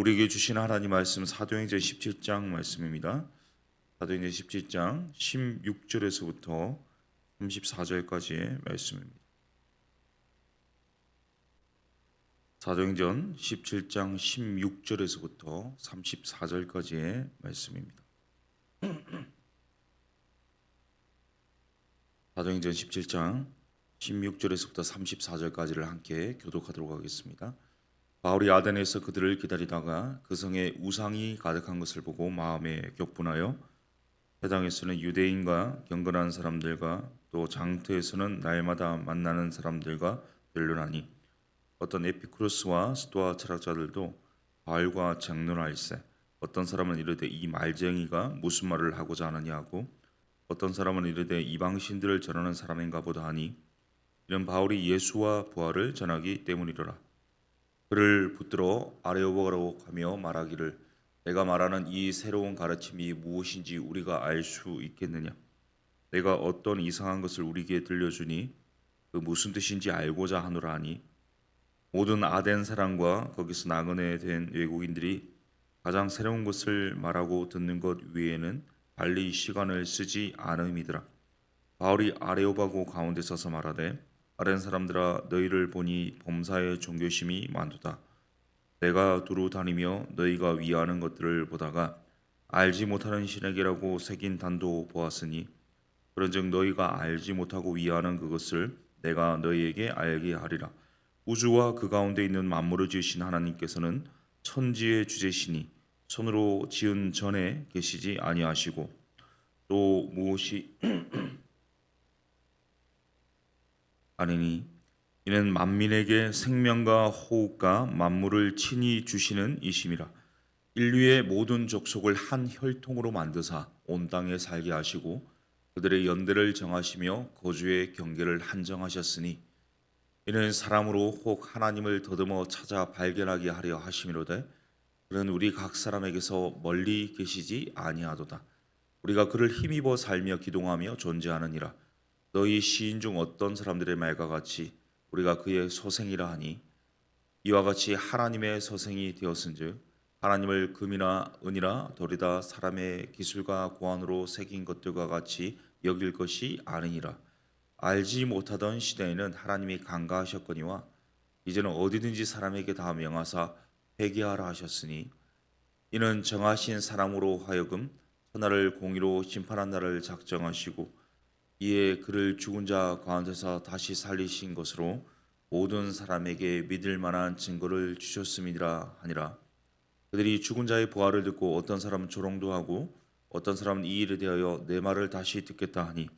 우리에게 주신 하나님 말씀 사도행전 17장 말씀입니다. 사도행전 17장 16절에서부터 34절까지의 말씀입니다. 사도행전 17장 16절에서부터 34절까지의 말씀입니다. 사도행전 17장 16절에서부터 34절까지를 함께 교독하도록 하겠습니다. 바울이 아덴에서 그들을 기다리다가 그 성에 우상이 가득한 것을 보고 마음에 격분하여 회당에서는 유대인과 경건한 사람들과 또 장터에서는 날마다 만나는 사람들과 변론하니 어떤 에피쿠로스와 스토아 철학자들도 바울과 장론할세 어떤 사람은 이르되 이 말쟁이가 무슨 말을 하고자 하느냐 하고 어떤 사람은 이르되 이방신들을 전하는 사람인가 보다 하니 이는 바울이 예수와 부활을 전하기 때문이로라. 그를 붙들어 아레오보가로 가며 말하기를 내가 말하는 이 새로운 가르침이 무엇인지 우리가 알 수 있겠느냐. 내가 어떤 이상한 것을 우리에게 들려주니 그 무슨 뜻인지 알고자 하노라 하니 모든 아덴 사람과 거기서 나그네 된 외국인들이 가장 새로운 것을 말하고 듣는 것 외에는 달리 시간을 쓰지 않음이더라. 바울이 아레오바고 가운데 서서 말하되 아덴 사람들아 너희를 보니 범사에 종교심이 많도다. 내가 두루 다니며 너희가 위하는 것들을 보다가 알지 못하는 신에게라고 새긴 단도 보았으니 그런즉 너희가 알지 못하고 위하는 그것을 내가 너희에게 알게 하리라. 우주와 그 가운데 있는 만물을 지으신 하나님께서는 천지의 주제시니 손으로 지은 전에 계시지 아니하시고 또 무엇이 아니니 이는 만민에게 생명과 호흡과 만물을 친히 주시는 이심이라. 인류의 모든 족속을 한 혈통으로 만드사 온 땅에 살게 하시고 그들의 연대를 정하시며 거주의 경계를 한정하셨으니 이는 사람으로 혹 하나님을 더듬어 찾아 발견하게 하려 하심이로되 그는 우리 각 사람에게서 멀리 계시지 아니하도다. 우리가 그를 힘입어 살며 기동하며 존재하느니라. 너희 시인 중 어떤 사람들의 말과 같이 우리가 그의 소생이라 하니 이와 같이 하나님의 소생이 되었은즉 하나님을 금이나 은이나 돌이다 사람의 기술과 고안으로 새긴 것들과 같이 여길 것이 아니니라. 알지 못하던 시대에는 하나님이 간과하셨거니와 이제는 어디든지 사람에게 다 명하사 회개하라 하셨으니 이는 정하신 사람으로 하여금 천하를 공의로 심판한 날을 작정하시고 이에 그를 죽은 자 가운데서 다시 살리신 것으로 모든 사람에게 믿을 만한 증거를 주셨음이니라 하니라. 그들이 죽은 자의 부활을 듣고 어떤 사람은 조롱도 하고 어떤 사람은 이 일에 대하여 내 말을 다시 듣겠다 하니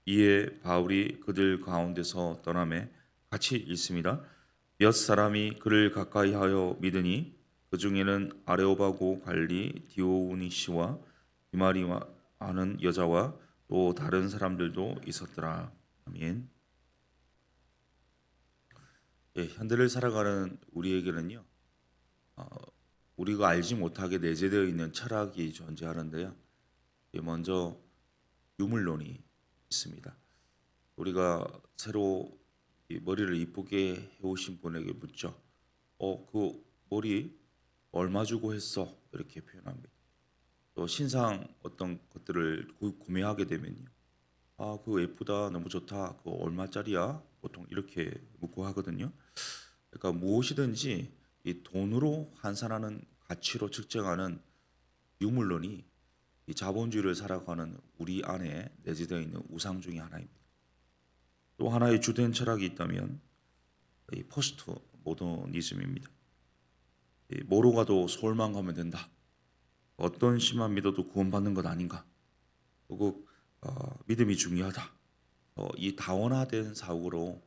이에 바울이 그들 가운데서 떠나매 같이 있습니다. 몇 사람이 그를 가까이하여 믿으니 그 중에는 아레오바고 관리 디오니시와 디마리와 하는 여자와 또 다른 사람들도 있었더라. 아멘. 예, 현대를 살아가는 우리에게는요, 어, 우리가 알지 못하게 내재되어 있는 철학이 존재하는데요. 먼저 유물론이 있습니다. 우리가 새로 이 머리를 이쁘게 해오신 분에게 묻죠. 그 머리 얼마 주고 했어? 이렇게 표현합니다. 또 신상 어떤 것들을 구매하게 되면요. 그거 예쁘다, 너무 좋다, 그거 얼마짜리야? 보통 이렇게 묻고 하거든요. 그러니까 무엇이든지 이 돈으로 환산하는 가치로 측정하는 유물론이 이 자본주의를 살아가는 우리 안에 내재되어 있는 우상 중의 하나입니다. 또 하나의 주된 철학이 있다면 이 포스트 모더니즘입니다. 뭐로 가도 서울만 가면 된다. 어떤 신만 믿어도 구원받는 것 아닌가. 결국 믿음이 중요하다. 이 다원화된 사고로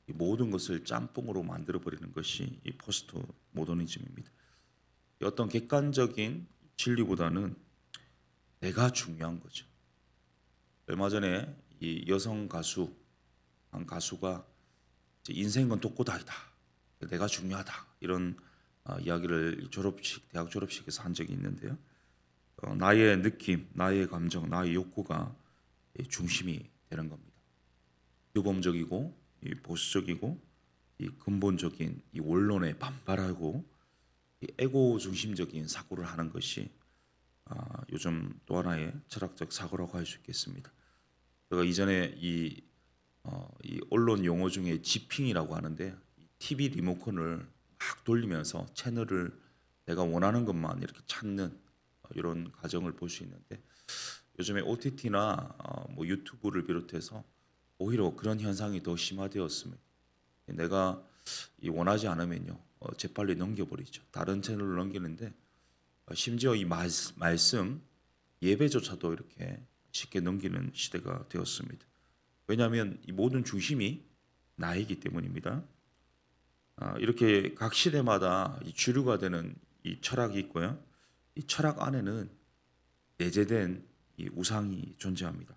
이 모든 것을 짬뽕으로 만들어 버리는 것이 이 포스트 모더니즘입니다. 어떤 객관적인 진리보다는 내가 중요한 거죠. 얼마 전에 이 여성 가수 한 가수가 인생은 독고다이다. 내가 중요하다. 이런 이야기를 대학 졸업식에서 한 적이 있는데요. 나의 느낌, 나의 감정, 나의 욕구가 중심이 되는 겁니다. 규범적이고 보수적이고 이 근본적인 이 원론에 반발하고 이 에고 중심적인 사고를 하는 것이 요즘 또 하나의 철학적 사고라고 할 수 있겠습니다. 제가 이전에 이 언론 용어 중에 지핑이라고 하는데 이 TV 리모컨을 막 돌리면서 채널을 내가 원하는 것만 이렇게 찾는 이런 과정을 볼 수 있는데 요즘에 OTT나 뭐 유튜브를 비롯해서 오히려 그런 현상이 더 심화되었습니다. 내가 이 원하지 않으면요 재빨리 넘겨버리죠. 다른 채널을 넘기는데 심지어 이 말씀 예배조차도 이렇게 쉽게 넘기는 시대가 되었습니다. 왜냐하면 이 모든 중심이 나이기 때문입니다. 이렇게 각 시대마다 이 주류가 되는 이 철학이 있고요. 이 철학 안에는 내재된 이 우상이 존재합니다.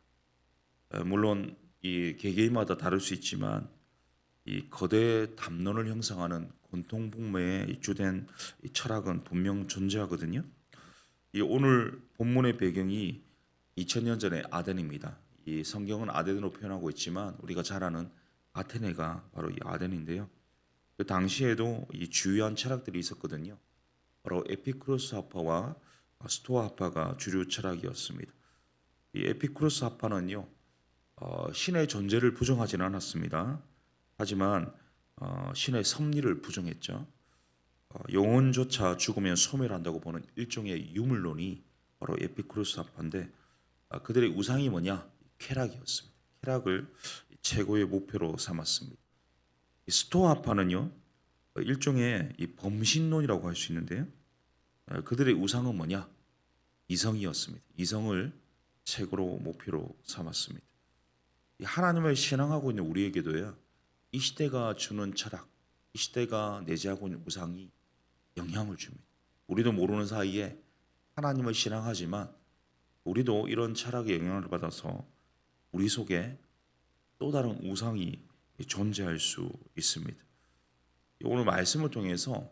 물론 이 개개인마다 다를 수 있지만 이 거대 담론을 형성하는 공통분모의 주된 이 철학은 분명 존재하거든요. 이 오늘 본문의 배경이 2000년 전의 아덴입니다. 이 성경은 아덴으로 표현하고 있지만 우리가 잘 아는 아테네가 바로 이 아덴인데요. 그 당시에도 이 주요한 철학들이 있었거든요. 바로 에피쿠로스 학파와 스토아 학파가 주류 철학이었습니다. 이 에피쿠로스 학파는요 신의 존재를 부정하지는 않았습니다. 하지만 신의 섭리를 부정했죠. 영혼조차 죽으면 소멸한다고 보는 일종의 유물론이 바로 에피쿠로스 학파인데 그들의 우상이 뭐냐? 쾌락이었습니다. 쾌락을 최고의 목표로 삼았습니다. 이 스토아파는요 일종의 이 범신론이라고 할 수 있는데요. 그들의 우상은 뭐냐? 이성이었습니다. 이성을 최고로 목표로 삼았습니다. 이 하나님을 신앙하고 있는 우리에게도요 이 시대가 주는 철학, 이 시대가 내재하고 있는 우상이 영향을 줍니다. 우리도 모르는 사이에 하나님을 신앙하지만 우리도 이런 철학의 영향을 받아서 우리 속에 또 다른 우상이 존재할 수 있습니다. 오늘 말씀을 통해서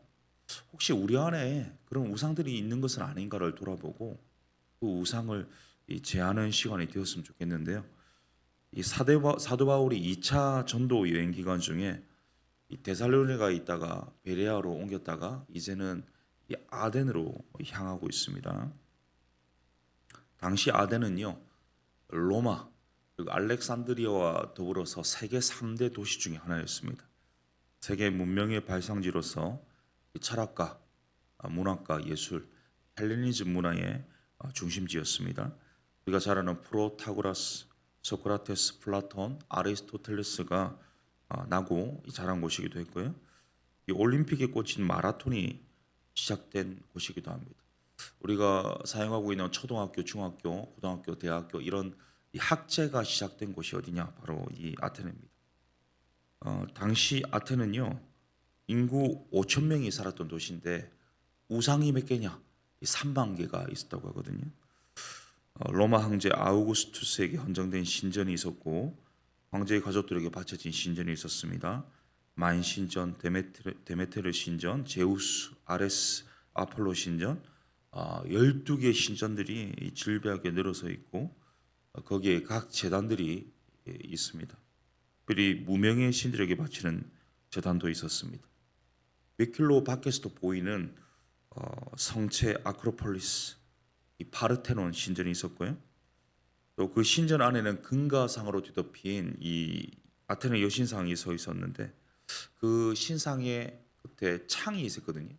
혹시 우리 안에 그런 우상들이 있는 것은 아닌가를 돌아보고 그 우상을 제하는 시간이 되었으면 좋겠는데요. 이 사도 바울이 2차 전도 여행 기간 중에 이 데살로니가에 있다가 베레아로 옮겼다가 이제는 이 아덴으로 향하고 있습니다. 당시 아덴은요 로마 그리고 알렉산드리아와 더불어서 세계 3대 도시 중에 하나였습니다. 세계 문명의 발상지로서 철학과, 문학과, 예술, 헬레니즘 문화의 중심지였습니다. 우리가 잘 아는 프로타고라스, 소크라테스, 플라톤, 아리스토텔레스가 나고 자란 곳이기도 했고요. 이 올림픽에 꽂힌 마라톤이 시작된 곳이기도 합니다. 우리가 사용하고 있는 초등학교, 중학교, 고등학교, 대학교 이런 이 학제가 시작된 곳이 어디냐? 바로 이 아테네입니다. 당시 아테는요 인구 5천 명이 살았던 도시인데 우상이 몇 개냐? 3만 개가 있었다고 하거든요. 로마 황제 아우구스투스에게 헌정된 신전이 있었고 황제의 가족들에게 바쳐진 신전이 있었습니다. 만 신전, 데메테르 신전, 제우스, 아레스, 아폴로 신전 12개의 신전들이 질비하게 늘어서 있고 거기에 각 제단들이 있습니다. 특별히 무명의 신들에게 바치는 제단도 있었습니다. 몇 킬로 밖에서도 보이는 성체 아크로폴리스, 이 파르테논 신전이 있었고요. 또 그 신전 안에는 금가상으로 뒤덮인 이 아테네 여신상이 서 있었는데 그 신상의 끝에 창이 있었거든요.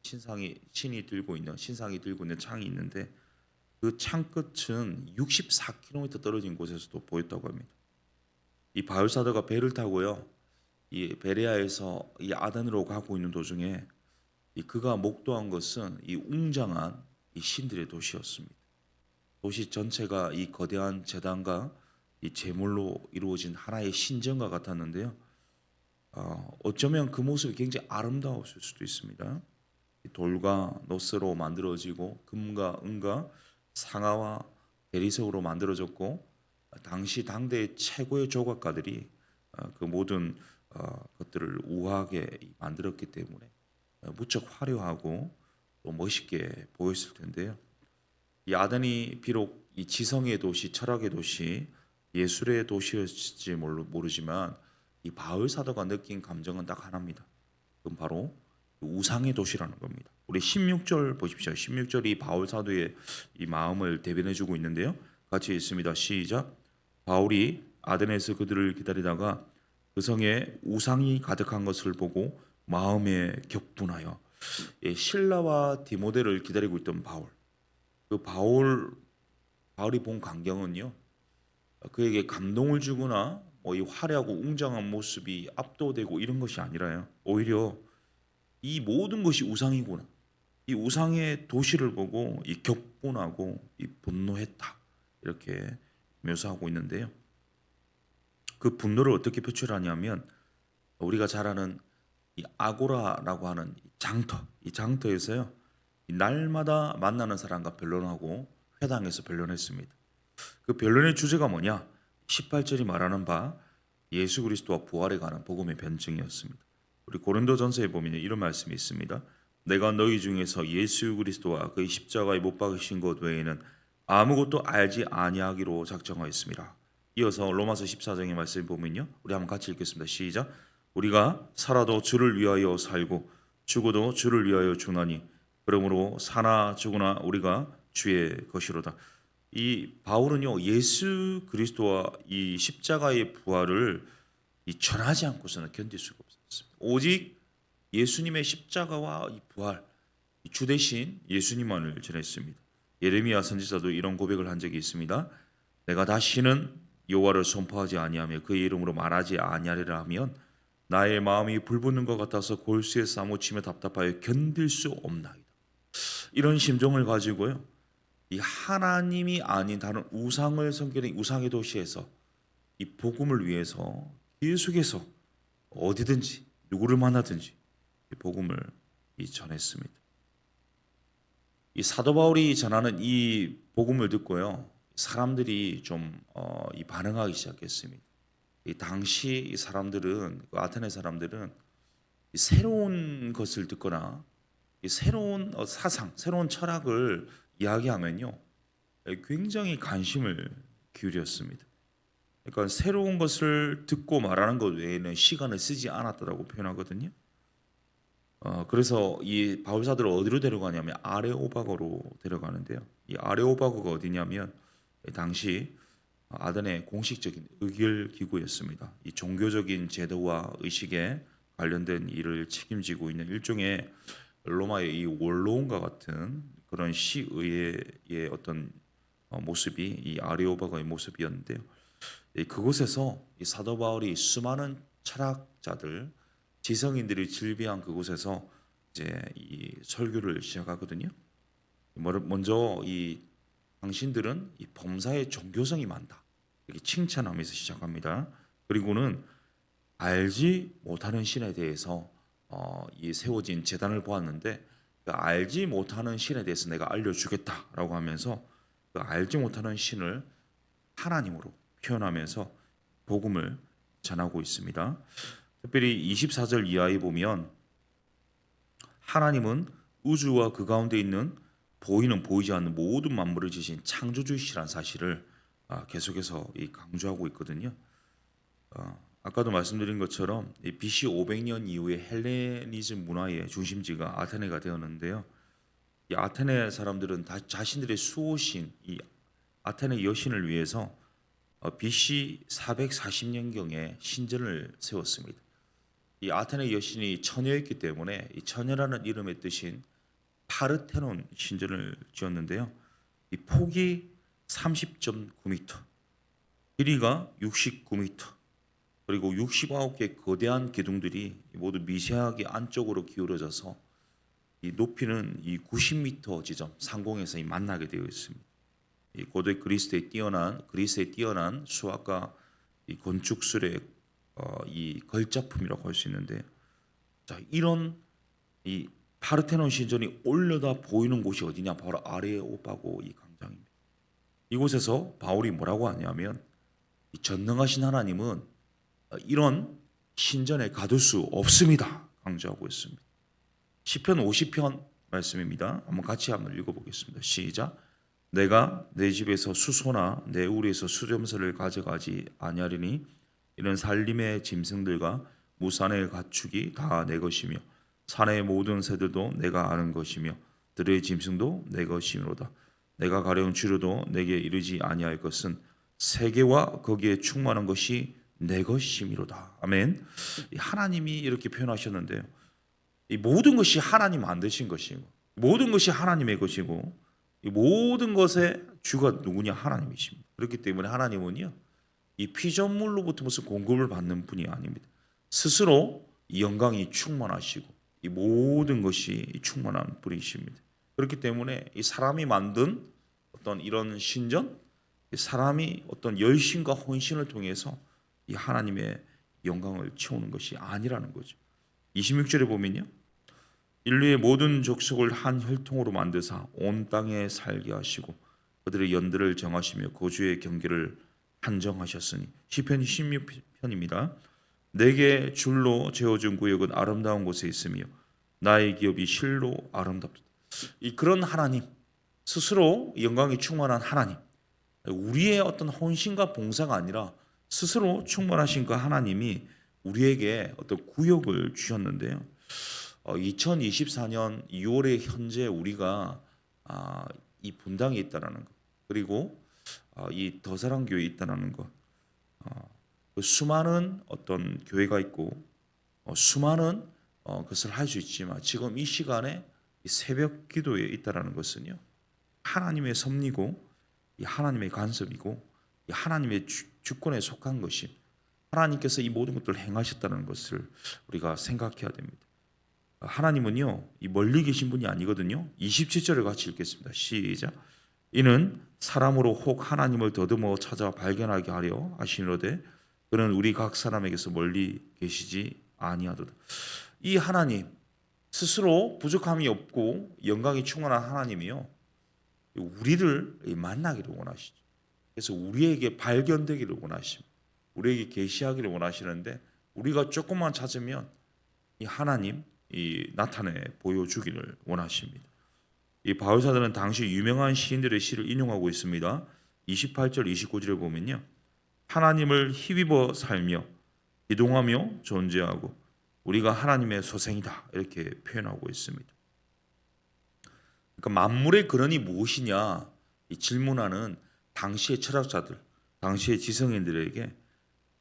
신상이 들고 있는 창이 있는데 그 창 끝은 64km 떨어진 곳에서도 보였다고 합니다. 이 바울 사도가 배를 타고요. 이 베레아에서 이 아덴으로 가고 있는 도중에 그가 목도한 것은 이 웅장한 이 신들의 도시였습니다. 도시 전체가 이 거대한 제단과 이 제물로 이루어진 하나의 신전과 같았는데요. 어쩌면 그 모습이 굉장히 아름다웠을 수도 있습니다. 돌과 노스로 만들어지고 금과 은과 상아와 대리석으로 만들어졌고 당시 당대의 최고의 조각가들이 그 모든 것들을 우아하게 만들었기 때문에 무척 화려하고 또 멋있게 보였을 텐데요. 이 아덴이 비록 이 지성의 도시, 철학의 도시, 예술의 도시였을지 모르지만 이 바울 사도가 느낀 감정은 딱 하나입니다. 그건 바로 우상의 도시라는 겁니다. 우리 16절 보십시오. 16절이 바울 사도의 이 마음을 대변해주고 있는데요. 같이 읽습니다. 시작. 바울이 아데네에서 그들을 기다리다가 그 성에 우상이 가득한 것을 보고 마음에 격분하여 실라와 디모데를 기다리고 있던 바울. 그 바울이 본 광경은요. 그에게 감동을 주거나 이 화려하고 웅장한 모습이 압도되고 이런 것이 아니라요. 오히려 이 모든 것이 우상이구나. 이 우상의 도시를 보고 이 격분하고 이 분노했다. 이렇게 묘사하고 있는데요. 그 분노를 어떻게 표출하냐면 우리가 잘 아는 이 아고라라고 하는 이 장터에서요. 이 날마다 만나는 사람과 변론하고 회당에서 변론했습니다. 그 변론의 주제가 뭐냐? 18절이 말하는 바 예수 그리스도와 부활에 관한 복음의 변증이었습니다. 우리 고린도전서에 보면 이런 말씀이 있습니다. 내가 너희 중에서 예수 그리스도와 그의 십자가에 못 박으신 것 외에는 아무것도 알지 아니하기로 작정하였습니다. 이어서 로마서 14장의 말씀을 보면요. 우리 한번 같이 읽겠습니다. 시작. 우리가 살아도 주를 위하여 살고 죽어도 주를 위하여 죽나니 그러므로 사나 죽으나 우리가 주의 것이로다. 이 바울은요 예수 그리스도와 이 십자가의 부활을 전하지 않고서는 견딜 수가 없었습니다. 오직 예수님의 십자가와 이 부활, 주 대신 예수님만을 전했습니다. 예레미야 선지자도 이런 고백을 한 적이 있습니다. 내가 다시는 여호와를 선포하지 아니하며 그의 이름으로 말하지 아니하리라 하면 나의 마음이 불붙는 것 같아서 골수에 사무치며 답답하여 견딜 수 없나이다. 이런 심정을 가지고요. 이 하나님이 아닌 다른 우상을 섬기는 우상의 도시에서 이 복음을 위해서 계속해서 어디든지 누구를 만나든지 이 복음을 전했습니다. 이 사도 바울이 전하는 이 복음을 듣고요, 사람들이 좀 반응하기 시작했습니다. 이 당시 이 사람들은 아테네 사람들은 이 새로운 것을 듣거나 이 새로운 사상, 새로운 철학을 이야기하면요, 굉장히 관심을 기울였습니다. 그러니까 새로운 것을 듣고 말하는 것 외에는 시간을 쓰지 않았다고 표현하거든요. 그래서 이 바울 사도를 어디로 데려가냐면 아레오바고로 데려가는데요. 이 아레오바고가 어디냐면 당시 아덴의 공식적인 의결 기구였습니다. 이 종교적인 제도와 의식에 관련된 일을 책임지고 있는 일종의 로마의 이 원로원과 같은 그런 시의회의 어떤 모습이 이 아레오바고의 모습이었는데요. 그곳에서 이 사도 바울이 수많은 철학자들, 지성인들이 질비한 그곳에서 이제 이 설교를 시작하거든요. 먼저 이 당신들은 이 범사에 종교성이 많다. 이렇게 칭찬하면서 시작합니다. 그리고는 알지 못하는 신에 대해서 이 세워진 제단을 보았는데 그 알지 못하는 신에 대해서 내가 알려주겠다라고 하면서 그 알지 못하는 신을 하나님으로 표현하면서 복음을 전하고 있습니다. 특별히 24절 이하에 보면 하나님은 우주와 그 가운데 있는 보이는 보이지 않는 모든 만물을 지신 창조주이시라는 사실을 계속해서 강조하고 있거든요. 아까도 말씀드린 것처럼 BC 500년 이후에 헬레니즘 문화의 중심지가 아테네가 되었는데요. 이 아테네 사람들은 다 자신들의 수호신 이 아테네 여신을 위해서 BC 440년경에 신전을 세웠습니다. 이 아테네 여신이 처녀였기 때문에 이 처녀라는 이름의 뜻인 파르테논 신전을 지었는데요. 이 폭이 30.9m, 길이가 69m, 그리고 69개 거대한 기둥들이 모두 미세하게 안쪽으로 기울어져서 이 높이는 이 90m 지점 상공에서 만나게 되어 있습니다. 이 고대 그리스의 뛰어난 수학과 이 건축술의 이 걸작품이라고 할 수 있는데, 자 이런 이 파르테논 신전이 올려다 보이는 곳이 어디냐? 바로 아레오파고 이 광장입니다. 이곳에서 바울이 뭐라고 하냐면 이 전능하신 하나님은 이런 신전에 가둘 수 없습니다. 강조하고 있습니다. 시편 50편 말씀입니다. 같이 한번 읽어보겠습니다. 시작. 내가 내 집에서 수소나 내 우리에서 수렴서를 가져가지 아니하리니 이는 살림의 짐승들과 무산의 가축이 다 내 것이며 산의 모든 새들도 내가 아는 것이며 들의 짐승도 내 것이므로다. 내가 가려운 주려도 내게 이르지 아니할 것은 세계와 거기에 충만한 것이 내 것이미로다. 아멘. 하나님이 이렇게 표현하셨는데요. 이 모든 것이 하나님 만드신 것이고 모든 것이 하나님의 것이고 이 모든 것의 주가 누구냐? 하나님이십니다. 그렇기 때문에 하나님은요, 이 피조물로부터 무슨 공급을 받는 분이 아닙니다. 스스로 이 영광이 충만하시고 이 모든 것이 충만한 분이십니다. 그렇기 때문에 이 사람이 만든 어떤 이런 신전, 사람이 어떤 열심과 헌신을 통해서 이 하나님의 영광을 채우는 것이 아니라는 거죠. 26절에 보면요, 인류의 모든 족속을 한 혈통으로 만드사 온 땅에 살게 하시고 그들의 연들을 정하시며 거주의 경계를 한정하셨으니. 시편 16편입니다. 내게 줄로 재어준 구역은 아름다운 곳에 있으며 나의 기업이 실로 아름답다. 이 그런 하나님, 스스로 영광이 충만한 하나님, 우리의 어떤 헌신과 봉사가 아니라 스스로 충만하신 그 하나님이 우리에게 어떤 구역을 주셨는데요. 2024년 2월에 현재 우리가 이 분당에 있다라는 것, 그리고 이 더사랑교회에 있다라는 것, 그 수많은 어떤 교회가 있고 수많은 것을 할 수 있지만 지금 이 시간에 이 새벽 기도에 있다라는 것은요, 하나님의 섭리고 이 하나님의 간섭이고 이 하나님의 주권에 속한 것이, 하나님께서 이 모든 것들을 행하셨다는 것을 우리가 생각해야 됩니다. 하나님은요, 이 멀리 계신 분이 아니거든요. 27절을 같이 읽겠습니다. 시작. 이는 사람으로 혹 하나님을 더듬어 찾아 발견하게 하려 하시노되 그는 우리 각 사람에게서 멀리 계시지 아니하도다. 이 하나님 스스로 부족함이 없고 영광이 충만한 하나님이요, 우리를 만나기를 원하시죠. 그래서 우리에게 발견되기를 원하십니다. 우리에게 계시하기를 원하시는데 우리가 조금만 찾으면 이 하나님 이 나타내 보여주기를 원하십니다. 이 바울사도는 당시 유명한 시인들의 시를 인용하고 있습니다. 28절 29절에 보면요, 하나님을 힘입어 살며 기동하며 존재하고 우리가 하나님의 소생이다, 이렇게 표현하고 있습니다. 그러니까 만물의 근원이 무엇이냐 이 질문하는 당시의 철학자들, 당시의 지성인들에게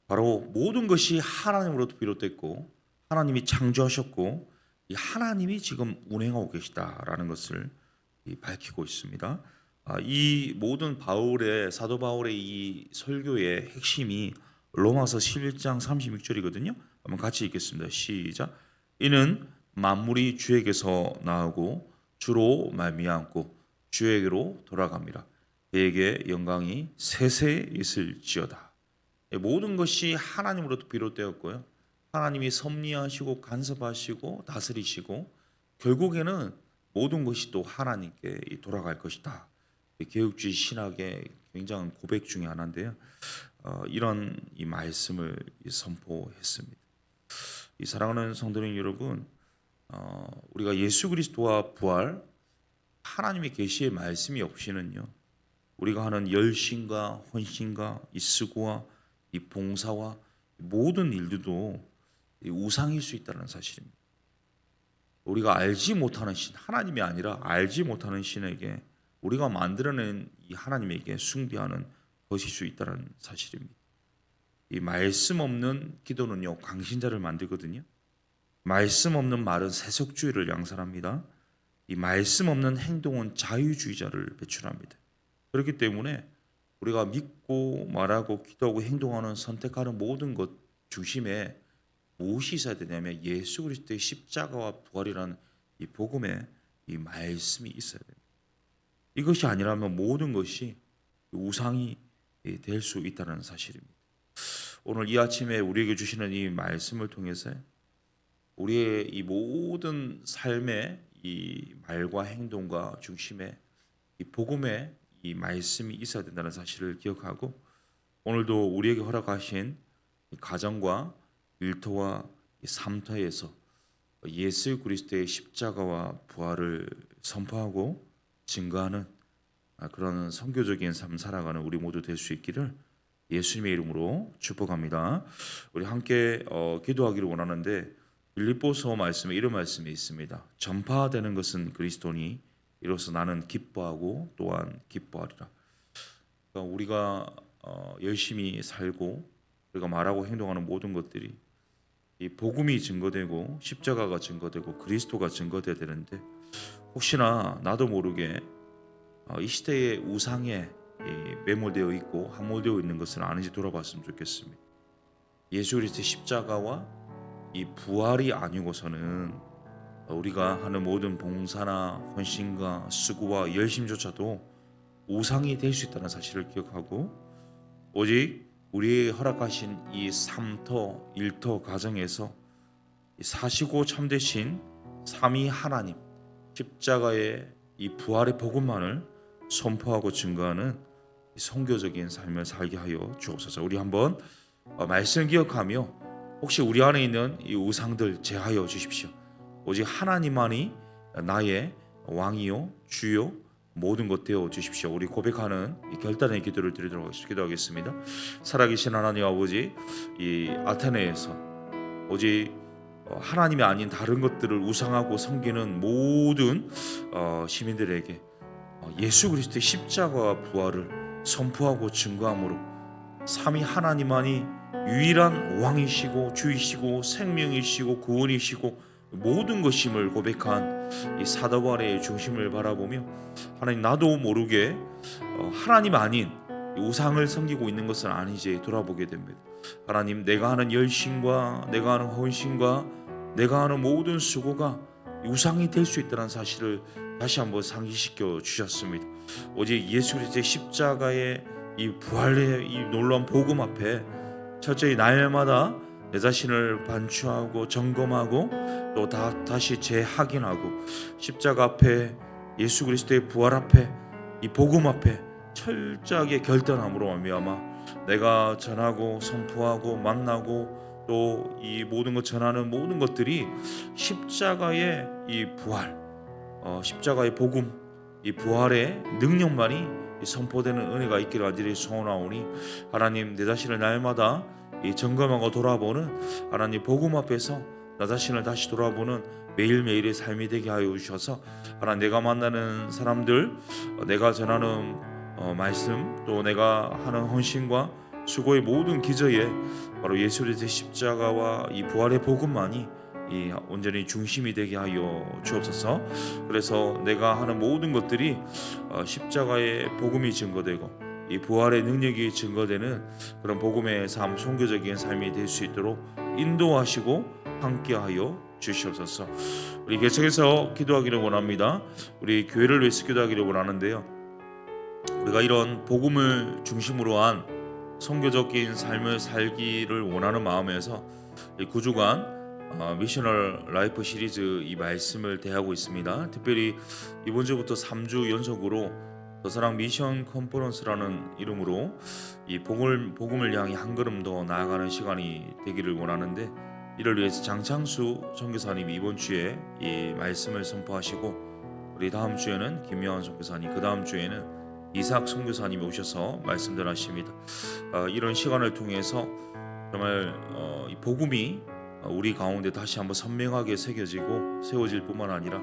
바로 모든 것이 하나님으로부터 비롯됐고 하나님이 창조하셨고 이 하나님이 지금 운행하고 계시다라는 것을 밝히고 있습니다. 이 모든 사도 바울의 이 설교의 핵심이 로마서 11장 36절이거든요. 한번 같이 읽겠습니다. 시작. 이는 만물이 주에게서 나오고 주로 말미암고 주에게로 돌아갑니다. 그에게 영광이 세세 있을지어다. 모든 것이 하나님으로부터 비롯되었고요, 하나님이 섭리하시고 간섭하시고 다스리시고 결국에는 모든 것이 또 하나님께 돌아갈 것이다. 개혁주의 신학의 굉장한 고백 중에 하나인데요. 이런 이 말씀을 선포했습니다. 이 사랑하는 성도님 여러분, 우리가 예수 그리스도와 부활, 하나님의 계시의 말씀이 없이는요, 우리가 하는 열심과 헌신과 이 수고와 이 봉사와 모든 일들도 우상일 수 있다는 사실입니다. 우리가 알지 못하는 신, 하나님이 아니라 알지 못하는 신에게 우리가 만들어낸 이 하나님에게 숭배하는 것일 수 있다는 사실입니다. 이 말씀 없는 기도는요, 광신자를 만들거든요. 말씀 없는 말은 세속주의를 양산합니다. 이 말씀 없는 행동은 자유주의자를 배출합니다. 그렇기 때문에 우리가 믿고 말하고 기도하고 행동하는 선택하는 모든 것 중심에 무엇이 있어야 되냐면 예수 그리스도의 십자가와 부활이라는 이 복음의 이 말씀이 있어야 됩니다. 이것이 아니라면 모든 것이 우상이 될 수 있다는 사실입니다. 오늘 이 아침에 우리에게 주시는 이 말씀을 통해서 우리의 이 모든 삶의 이 말과 행동과 중심에 이 복음의 이 말씀이 있어야 된다는 사실을 기억하고, 오늘도 우리에게 허락하신 이 가정과 일터와 이 삶터에서 예수 그리스도의 십자가와 부활을 선포하고 증거하는 그런 선교적인 삶 살아가는 우리 모두 될 수 있기를 예수님의 이름으로 축복합니다. 우리 함께 기도하기를 원하는데 빌립보서 말씀에 이런 말씀이 있습니다. 전파되는 것은 그리스도니 이로써 나는 기뻐하고 또한 기뻐하리라. 그러니까 우리가 열심히 살고 우리가 말하고 행동하는 모든 것들이 이 복음이 증거되고 십자가가 증거되고 그리스도가 증거되어야 되는데, 혹시나 나도 모르게 이 시대의 우상에 매몰되어 있고 함몰되어 있는 것은 아닌지 돌아봤으면 좋겠습니다. 예수 그리스도의 십자가와 이 부활이 아니고서는 우리가 하는 모든 봉사나 헌신과 수고와 열심조차도 우상이 될 수 있다는 사실을 기억하고, 오직 우리의 허락하신 이 3터 1터 가정에서 사시고 참되신 삼위 하나님 십자가의 이 부활의 복음만을 선포하고 증거하는 선교적인 삶을 살게 하여 주옵소서. 우리 한번 말씀 기억하며 혹시 우리 안에 있는 이 우상들 제하여 주십시오. 오직 하나님만이 나의 왕이요 주요 모든 것 되어 주십시오. 우리 고백하는 이 결단의 기도를 드리도록 기도하겠습니다. 살아계신 하나님 아버지, 이 아테네에서 오직 하나님이 아닌 다른 것들을 우상하고 섬기는 모든 시민들에게 예수 그리스도의 십자가와 부활을 선포하고 증거함으로 삼위 하나님만이 유일한 왕이시고 주이시고 생명이시고 구원이시고 모든 것임을 고백한 이 사도바울의 중심을 바라보며, 하나님 나도 모르게 하나님 아닌 우상을 섬기고 있는 것은 아닌지 돌아보게 됩니다. 하나님, 내가 하는 열심과 내가 하는 헌신과 내가 하는 모든 수고가 우상이 될 수 있다는 사실을 다시 한번 상기시켜 주셨습니다. 오직 예수 그리스도의 십자가의 이 부활의 이 놀라운 복음 앞에 철저히 날마다 내 자신을 반추하고 점검하고 또 다시 재확인하고 십자가 앞에 예수 그리스도의 부활 앞에 이 복음 앞에 철저하게 결단함으로 말미암아 내가 전하고 선포하고 만나고 또 이 모든 것 전하는 모든 것들이 십자가의 이 부활, 십자가의 복음, 이 부활의 능력만이 선포되는 은혜가 있기를 간절히 소원하오니, 하나님 내 자신을 날마다 이 점검하고 돌아보는 하나님 복음 앞에서 나 자신을 다시 돌아보는 매일매일의 삶이 되게 하여 주셔서, 하나님 내가 만나는 사람들, 내가 전하는 말씀, 또 내가 하는 헌신과 수고의 모든 기저에 바로 예수 그리스도의 십자가와 이 부활의 복음만이 이 온전히 중심이 되게 하여 주옵소서. 그래서 내가 하는 모든 것들이 십자가의 복음이 증거되고 이 부활의 능력이 증거되는 그런 복음의 삶, 선교적인 삶이 될 수 있도록 인도하시고 함께하여 주시옵소서. 우리 계속해서 기도하기를 원합니다. 우리 교회를 위해서 기도하기를 원하는데요, 우리가 이런 복음을 중심으로 한 선교적인 삶을 살기를 원하는 마음에서 이 9주간 미셔널 라이프 시리즈 이 말씀을 대하고 있습니다. 특별히 이번 주부터 3주 연속으로 더사랑 미션 컨퍼런스라는 이름으로 이 복음을 향해 한 걸음 더 나아가는 시간이 되기를 원하는데, 이를 위해서 장창수 선교사님이 이번 주에 이 말씀을 선포하시고, 우리 다음 주에는 김여한 선교사님, 그 다음 주에는 이삭 선교사님이 오셔서 말씀들 하십니다. 이런 시간을 통해서 정말 이 복음이 우리 가운데 다시 한번 선명하게 새겨지고 세워질 뿐만 아니라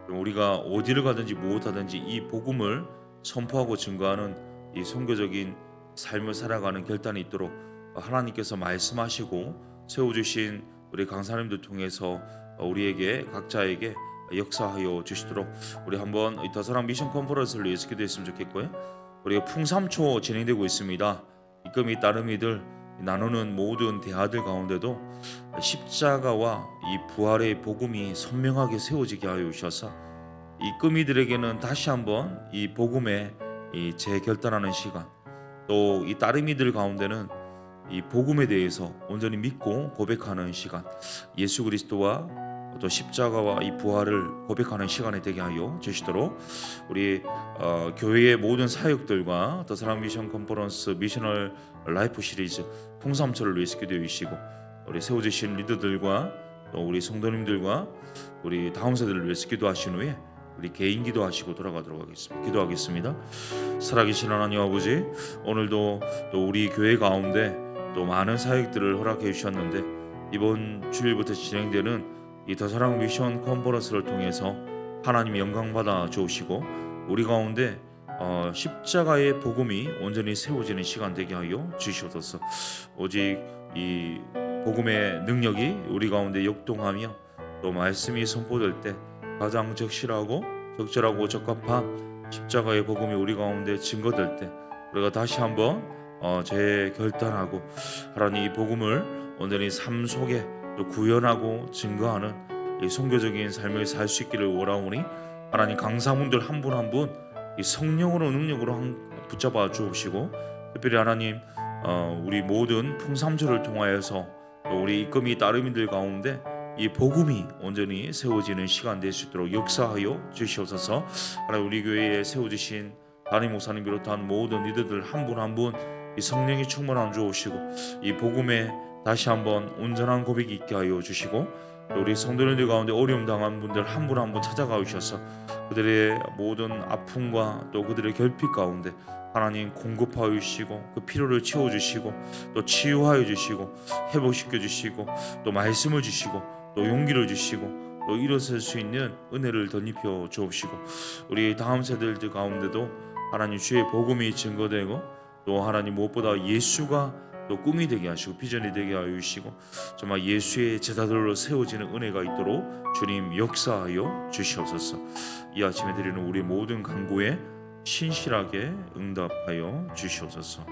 우리가 어디를 가든지 무엇하든지 이 복음을 선포하고 증거하는 이 선교적인 삶을 살아가는 결단이 있도록 하나님께서 말씀하시고 세워주신 우리 강사님들 통해서 우리에게 각자에게 역사하여 주시도록 우리 한번 이 더사랑 미션 컨퍼런스를 위해서 기도했으면 좋겠고요. 우리가 풍삼초 진행되고 있습니다. 입금이 따름이들 나누는 모든 대화들 가운데도 십자가와 이 부활의 복음이 선명하게 세워지게 하여 주셔서 이 끔이들에게는 다시 한번 이 복음에 이 재결단하는 시간, 또 이 따름이들 가운데는 이 복음에 대해서 온전히 믿고 고백하는 시간, 예수 그리스도와 또 십자가와 이 부활을 고백하는 시간이 되게 하여 주시도록 우리 교회의 모든 사역들과 더사랑 미션 컨퍼런스 미셔널 라이프 시리즈 풍삼초를 위해서 기도해 주시고, 우리 세워주신 리더들과 또 우리 성도님들과 우리 다음 세대를 위해서 기도하신 후에 우리 개인 기도하시고 돌아가도록 하겠습니다. 기도하겠습니다. 살아계신 하나님 아버지, 오늘도 또 우리 교회 가운데 또 많은 사역들을 허락해 주셨는데 이번 주일부터 진행되는 이 더사랑 미션 컨퍼런스를 통해서 하나님 영광 받아 주시고 우리 가운데 십자가의 복음이 온전히 세워지는 시간 되게 하여 주시옵소서. 오직 이 복음의 능력이 우리 가운데 역동하며 또 말씀이 선포될 때 가장 적절하고 적합한 십자가의 복음이 우리 가운데 증거될 때 우리가 다시 한번 재결단하고 하나님 이 복음을 온전히 삶 속에 또 구현하고 증거하는 이 선교적인 삶을 살 수 있기를 원하오니 하나님 강사분들 한 분 한 분 이 성령으로 능력으로 붙잡아 주옵시고 특별히 하나님 우리 모든 풍삼주를 통하여서 또 우리 이금희 따르민들 가운데 이 복음이 온전히 세워지는 시간 될 수 있도록 역사하여 주시옵소서. 하나님 우리 교회에 세워주신 담임 목사님 비롯한 모든 리더들 한 분 한 분 이 성령이 충만함 주옵시고 이 복음에 다시 한번 온전한 고백이 있게 하여 주시고 또 우리 성도님들 가운데 어려움 당한 분들 한 분 한 분 찾아가 주셔서 그들의 모든 아픔과 또 그들의 결핍 가운데 하나님 공급하여 주시고 그 필요를 채워주시고 또 치유하여 주시고 회복시켜 주시고 또 말씀을 주시고 또 용기를 주시고 또 일어설 수 있는 은혜를 덧입혀 주옵시고 우리 다음 세대들 가운데도 하나님 주의 복음이 증거되고 또 하나님 무엇보다 예수가 또 꿈이 되게 하시고 비전이 되게 하여 주시고 정말 예수의 제자들로 세워지는 은혜가 있도록 주님 역사하여 주시옵소서. 이 아침에 드리는 우리 모든 간구에 신실하게 응답하여 주시옵소서.